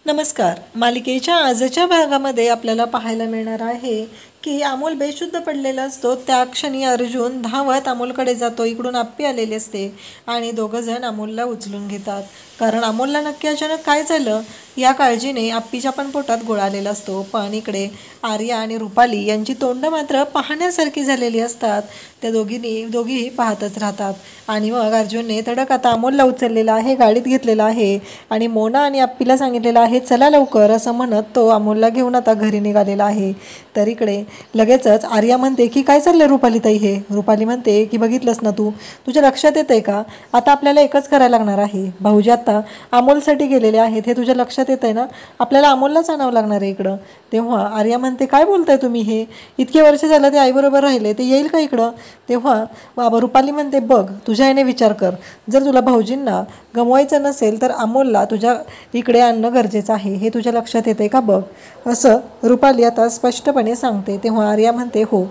नमस्कार. मालिकेच्या आजच्या भागामध्ये आपल्याला पाहायला मिळणार आहे की अमोल बेशुद्ध पडलेला असतो. त्या क्षणी अर्जुन धावत अमोलकडे जातो. इकडून आप्पी आलेली असते आणि दोघं जण अमोलला उचलून घेतात. कारण अमोलला नक्की अचानक काय झालं या काळजीने आप्पीच्या पण पोटात गोळा आलेला असतो. पण इकडे आर्या आणि रुपाली यांची तोंड मात्र पाहण्यासारखी झालेली असतात. त्या दोघीही पाहतच राहतात. आणि मग अर्जुनने तडक आता अमोलला उचललेला आहे, गाडीत घेतलेला आहे आणि मोना आणि आप्पीला सांगितलेलं आहे चला लवकर असं म्हणत तो अमोलला घेऊन आता घरी निघालेला आहे. तर इकडे लगेचच आर्या म्हणते की काय चाललंय रुपाली ताई हे. रुपाली म्हणते की बघितलंस ना तुझ्या लक्षात येतंय का? आता आपल्याला एकच करायला लागणार आहे. भाऊजी आता अमोलसाठी गेलेले आहेत हे तुझ्या लक्षात येतंय ना? आपल्याला अमोललाच आणावं लागणार आहे इकडं. तेव्हा आर्या म्हणते काय बोलताय तुम्ही हे? इतके वर्ष झालं ते आईबरोबर राहिले, ते येईल का इकडं? तेव्हा बाबा रुपाली म्हणते बघ तुझ्या आईने विचार कर, जर तुला भाऊजींना गमवायचं नसेल तर अमोलला तुझ्या इकडे आणणं गरजेचं आहे. हे तुझ्या लक्षात येते का बघ, असं रुपाली आता स्पष्टपणे सांगते. तेव्हा आर्या म्हणते हो.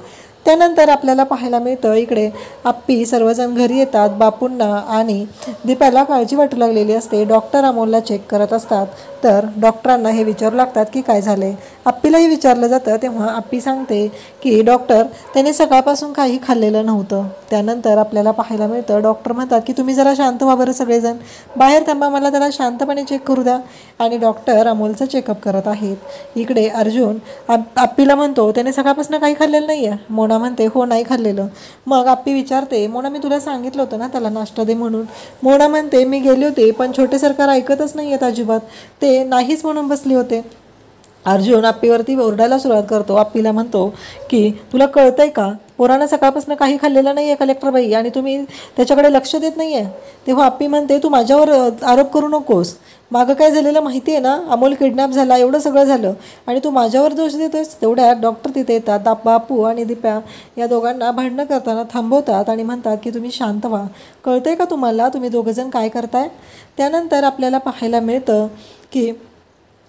त्यानंतर आपल्याला पाहायला मिळतं इकडे आप्पी सर्वजण घरी येतात. बापूंना आणि दीपाला काळजी वाटू लागलेली असते. डॉक्टर अमोलला चेक करत असतात. तर डॉक्टरांना हे विचारू लागतात की काय झाले. आप्पीलाही विचारलं जातं. तेव्हा आप्पी सांगते की डॉक्टर त्याने सकाळपासून काही खाल्लेलं नव्हतं. त्यानंतर आपल्याला पाहायला मिळतं डॉक्टर म्हणतात की तुम्ही जरा शांत व्हा बरं, सगळेजण बाहेर थांबा, मला त्याला शांतपणे चेक करू द्या. आणि डॉक्टर अमोलचं चेकअप करत आहेत. इकडे अर्जुन आप्पीला म्हणतो त्याने सकाळपासून काही खाल्लेलं नाही आहे. मोना म्हणते हो नाही खाल्लेलं. मग आप्पी विचारते मोना मी तुला सांगितलं होतं ना त्याला नाश्ता दे म्हणून. मोना म्हणते मी गेले होते पण छोटे सरकार ऐकतच नाही आहेत अजिबात, ते नाहीच म्हणून बसले होते. अर्जुन आप्पीवरती ओरडायला सुरुवात करतो. आप्पीला म्हणतो की तुला कळतंय का, पोरानं सकाळपासून काही खाल्लेलं नाही आहे कलेक्टरबाई आणि तुम्ही त्याच्याकडे लक्ष देत नाही आहे. तेव्हा आप्पी म्हणते तू माझ्यावर आरोप करू नकोस. मागं काय झालेलं माहिती आहे ना, अमोल किडनॅप झाला, एवढं सगळं झालं आणि तू माझ्यावर दोष देतोयस. तेवढ्यात डॉक्टर तिथे येतात. बापू आणि दीपा या दोघांना भांडणं करताना थांबवतात आणि म्हणतात की तुम्ही शांत व्हा. कळतंय का तुम्हाला तुम्ही दोघंजण काय करताय? त्यानंतर आपल्याला पाहायला मिळतं की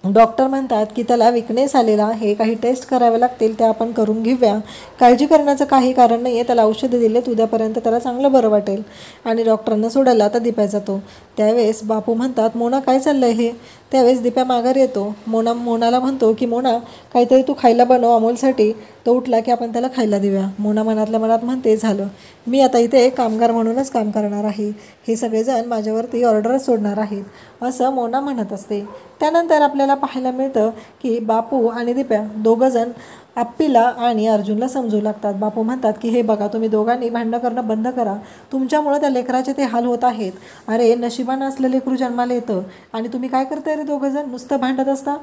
डॉक्टर म्हणतात की त्याला विकनेस आलेला आहे, काही टेस्ट करावे लागतील, त्या आपण करून घेऊया, काळजी करण्याचं काही कारण नाही आहे, त्याला औषधं दिलेत, उद्यापर्यंत त्याला चांगलं बरं वाटेल. आणि डॉक्टरांना सोडायला आता दीपा जातो. त्यावेळेस बापू म्हणतात मोना काय चाललं आहे हे. त्यावेळेस दीपा माघारी येतो. मोनाला म्हणतो की मोना काहीतरी तू खायला बनव अमोलसाठी, तो उठला की आपण त्याला खायला देऊया. मोना मनातल्या मनात म्हणते झालं, मी आता इथे कामगार म्हणूनच काम करणार आहे, हे सगळेजण माझ्यावरती ऑर्डरच सोडणार आहेत असं मोना म्हणत असते. त्यानंतर आपल्याला पाहायला मिळतं की बापू आणि दीपा दोघंजण आप्पीला आणि अर्जुनला समजू लागतात. बापू म्हणतात की हे बघा तुम्ही दोघांनी भांडणं करणं बंद करा, तुमच्यामुळं त्या लेकराचे ते हाल होत आहेत. अरे नशिबानं असलं लेकरू जन्माला येतं आणि तुम्ही काय करताय रे दोघंजण, नुसतं भांडत असता.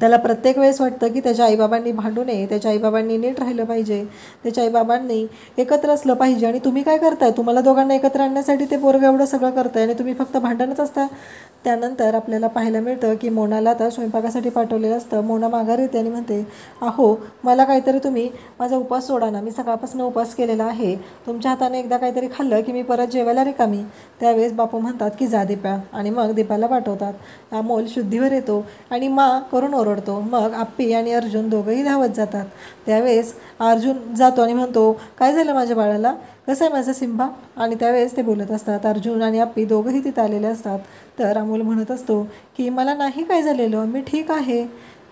त्याला प्रत्येक वेळेस वाटतं की त्याच्या आईबाबांनी भांडू नये, त्याच्या आईबाबांनी नीट राहिलं पाहिजे, त्याच्या आईबाबांनी एकत्र असलं पाहिजे. आणि तुम्ही काय करताय, तुम्हाला दोघांना एकत्र आणण्यासाठी ते पोरगं एवढं सगळं करताय आणि तुम्ही फक्त भांडणच असता. त्यानंतर आपल्याला पाहायला मिळतं की मोनाला आता स्वयंपाकासाठी पाठवलेलं असतं. मोना माघारी येते आणि म्हणते अहो मला काहीतरी तुम्ही माझा उपास सोडा ना, मी सकाळपासून उपास केलेला आहे, तुमच्या हाताने एकदा काहीतरी खाल्लं की मी परत जेवायला रिकामी. त्यावेळेस बापू म्हणतात की जा दीपा, आणि मग दीपाला पाठवतात. अमोल शुद्धीवर येतो आणि मा करून ओरडतो. मग आप्पी आणि अर्जुन दोघंही धावत जातात. त्यावेळेस अर्जुन जातो आणि म्हणतो काय झालं माझ्या बाळाला, कसं आहे माझा सिंबा. आणि त्यावेळेस ते बोलत असतात. अर्जुन आणि आप्पी दोघंही तिथं आलेले असतात. तर अमोल म्हणत असतो की मला नाही काय झालेलं, मी ठीक आहे.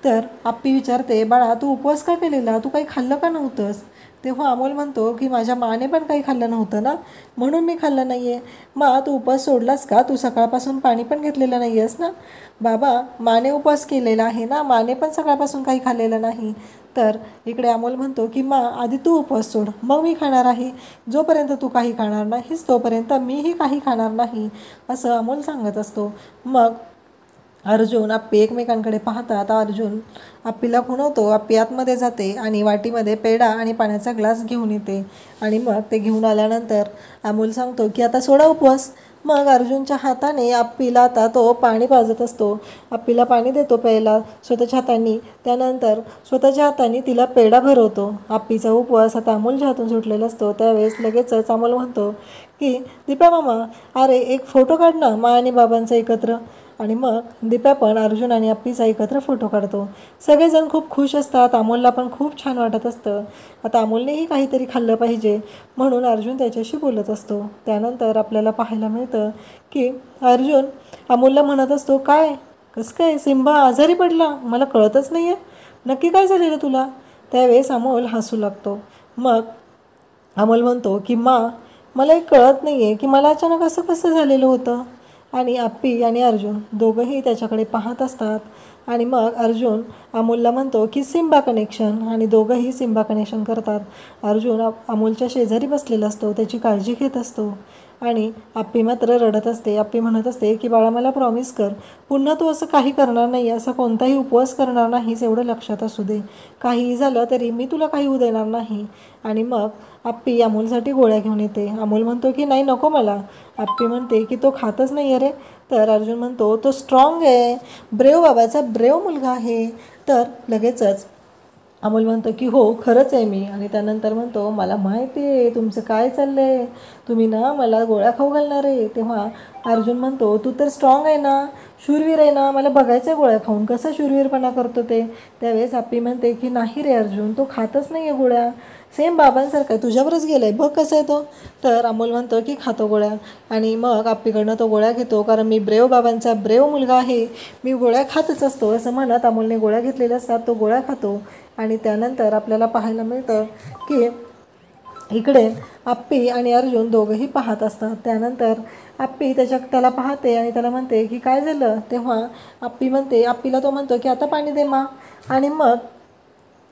तर आप्पी विचारते बाळा तू उपवास का केलेला, तू काही खाल्लं का नव्हतंस. तेव्हा अमोल म्हणतो की माझ्या माने पण काही खाल्लं नव्हतं ना, म्हणून मी खाल्लं नाही आहे. मा तू उपवास सोडलास का, तू सकाळपासून पाणी पण घेतलेलं नाही आहेस ना. बाबा माने उपवास केलेला आहे ना, माने पण सकाळपासून काही खाल्लेलं नाही. तर इकडे अमोल म्हणतो की मा आधी तू उपवास सोड मग मी खाणार आहे, जोपर्यंत तू काही खाणार नाहीस तोपर्यंत मीही काही खाणार नाही असं अमोल सांगत असतो. मग अर्जुन आप्पी एकमेकांकडे पाहतात. अर्जुन आप्पीला खुणवतो. आप्पी आतमध्ये जाते आणि वाटीमध्ये पेढा आणि पाण्याचा ग्लास घेऊन येते. आणि मग ते घेऊन आल्यानंतर अमोल सांगतो की आता सोडा उपवास. मग अर्जुनच्या हाताने आप्पीला आता तो पाणी पाजत असतो. आप्पीला पाणी देतो प्यायला स्वतःच्या हातांनी. त्यानंतर स्वतःच्या हाताने तिला पेढा भरवतो. आप्पीचा उपवास आता अमोलच्या हातून सुटलेला असतो. त्यावेळेस लगेचच अमोल म्हणतो की दीपा मामा अरे एक फोटो काढ ना मा आणि बाबांचा एकत्र. आणि मग दीपा पण अर्जुन आणि आप्पीचा एकत्र फोटो काढतो. सगळेजण खूप खुश असतात. अमोलला पण खूप छान वाटत असतं. आता अमोलनेही काहीतरी खाल्लं पाहिजे म्हणून अर्जुन त्याच्याशी बोलत असतो. त्यानंतर आपल्याला पाहायला मिळतं की अर्जुन अमोलला म्हणत असतो काय कसं काय सिम्बा आजारी पडला? मला कळतच नाही आहे. नक्की काय झालेलं तुला? त्यावेळेस अमोल हसू लागतो. मग अमोल म्हणतो की मला एक कळत नाही आहे की मला अचानक असं कसं झालेलं होतं. आणि आप्पी आणि अर्जुन दोघंही त्याच्याकडे पाहत असतात. आणि मग अर्जुन अमोलला म्हणतो की सिम्बा कनेक्शन, आणि दोघंही सिम्बा कनेक्शन करतात. अर्जुन अमोलच्या शेजारी बसलेला असतो, त्याची काळजी घेत असतो. आणि आप्पी मात्र रडत असते. आप्पी म्हणत असते की बाळा मला प्रॉमिस कर, पुन्हा तू असं काही करणार नाही, असा कोणताही उपवास करणार नाहीस, एवढं लक्षात असू दे. काहीही झालं तरी मी तुला काही होऊ देणार नाही. आणि मग आप्पी अमोलसाठी गोळ्या घेऊन येते. अमोल म्हणतो की नाही नको मला. आप्पी म्हणते की तो खातच नाही आहे रे. तर अर्जुन म्हणतो तो स्ट्रॉंग आहे, ब्रेव बाबाचा ब्रेव मुलगा आहे. तर लगेचच अमोल म्हणतो की हो खरंच आहे मी. आणि त्यानंतर म्हणतो मला माहिती आहे तुमचं काय चाललं आहे, तुम्ही ना मला गोळ्या खाऊ घालणार आहे. तेव्हा अर्जुन म्हणतो तू तर स्ट्रॉंग आहे ना, शूरवीर आहे ना, मला बघायचं आहे गोळ्या खाऊन कसा शूरवीरपणा करतो ते. त्यावेळेस आप्पी म्हणते की नाही रे अर्जुन, तो खातच नाही आहे गोळ्या, सेम बाबांसारखं आहे, तुझ्यावरच गेलं आहे, बघ कसं आहे तो. तर अमोल म्हणतो की खातो गोळ्या. आणि मग आप्पीकडनं तो गोळ्या घेतो, कारण मी ब्रेव बाबांचा ब्रेव मुलगा आहे, मी गोळ्या खातच असतो असं म्हणत अमोलने गोळ्या घेतलेल्या असतात. तो गोळ्या खातो. आणि त्यानंतर आपल्याला पाहायला मिळतं की इकडे आप्पी आणि अर्जुन दोघंही पाहत असतात. त्यानंतर आप्पी त्याला पाहते आणि त्याला म्हणते की काय झालं. तेव्हा आप्पीला तो म्हणतो की आता पाणी दे मा. आणि मग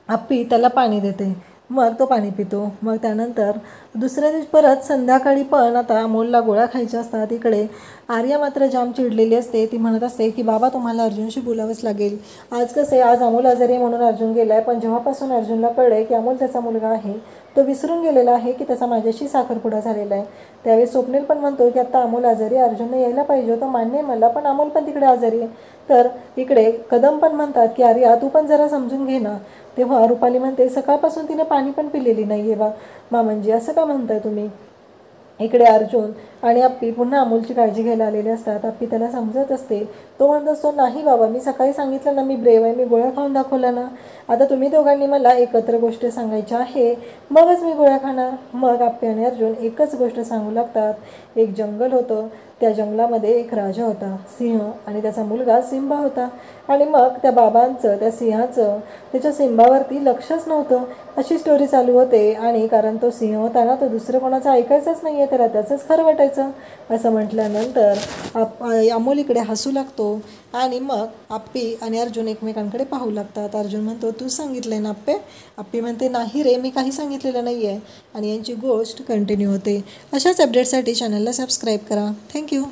आप्पी त्याला पाणी देते. मग तो पाणी पितो. मग त्यानंतर दुसऱ्या दिवशी परत संध्याकाळी पण आता अमोलला गोळ्या खायच्या असतात. इकडे आर्या मात्र जाम चिडलेली असते. ती म्हणत असते की बाबा तुम्हाला अर्जुनशी बोलावंच लागेल. आज कसं आहे, आज अमोल आजारी आहे म्हणून अर्जुन गेला आहे, पण जेव्हापासून अर्जुनला कळलं आहे की अमोल त्याचा मुलगा आहे, तो विसरून गेलेला आहे की त्याचा माझ्याशी साखरपुडा झालेला आहे. त्यावेळी स्वप्नील पण म्हणतो की आता अमोल आजारी आहे, अर्जुनने यायला पाहिजे होतं, मान्य आहे मला, पण अमोल पण तिकडे आजारी आहे. तर इकडे कदम पण म्हणतात की आर्या तू पण जरा समजून घे ना. तेव्हा रुपाली म्हणते सकाळपासून तिने पाणी पण पिलेली नाही आहे म्हणजे असं का म्हणताय तुम्ही. इकडे अर्जुन आणि आप्पी पुन्हा अमोलची काळजी घ्यायला आलेले असतात. आप्पी त्याला समजत असते. तो म्हणत असतो नाही बाबा, मी सकाळी सांगितलं ना मी ब्रेव आहे, मी गोळ्या खाऊन दाखवला ना, आता तुम्ही दोघांनी मला एकत्र गोष्ट सांगायची आहे, मगच मी गोळ्या खाणार. मग आप्पी आणि अर्जुन एकच गोष्ट सांगू लागतात. एक जंगल होतं, त्या जंगलामध्ये एक राजा होता, सिंह, आणि त्याचा मुलगा सिम्बा होता. आणि मग त्या बाबांचं, त्या सिंहाचं त्याच्या सिम्बावरती लक्षच नव्हतं. अशी स्टोरी चालू होते. आणि कारण तो सिंह होता ना, तो दुसरं कोणाचं ऐकायचंच नाही आहे, त्याला त्याचंच खरं वाटायचं. असं म्हटल्यानंतर अमोल इकडे हसू लागतो. आणि मग आप्पी आणि अर्जुन एकमेकांकडे पाहू लागतात. अर्जुन म्हणतो तू सांगितलंय ना आप्पे. आप्पी म्हणते नाही रे, मी काही सांगितलेलं नाही आहे. आणि यांची गोष्ट कंटिन्यू होते. अशाच अपडेटसाठी चॅनलला सबस्क्राईब करा. थँक्यू.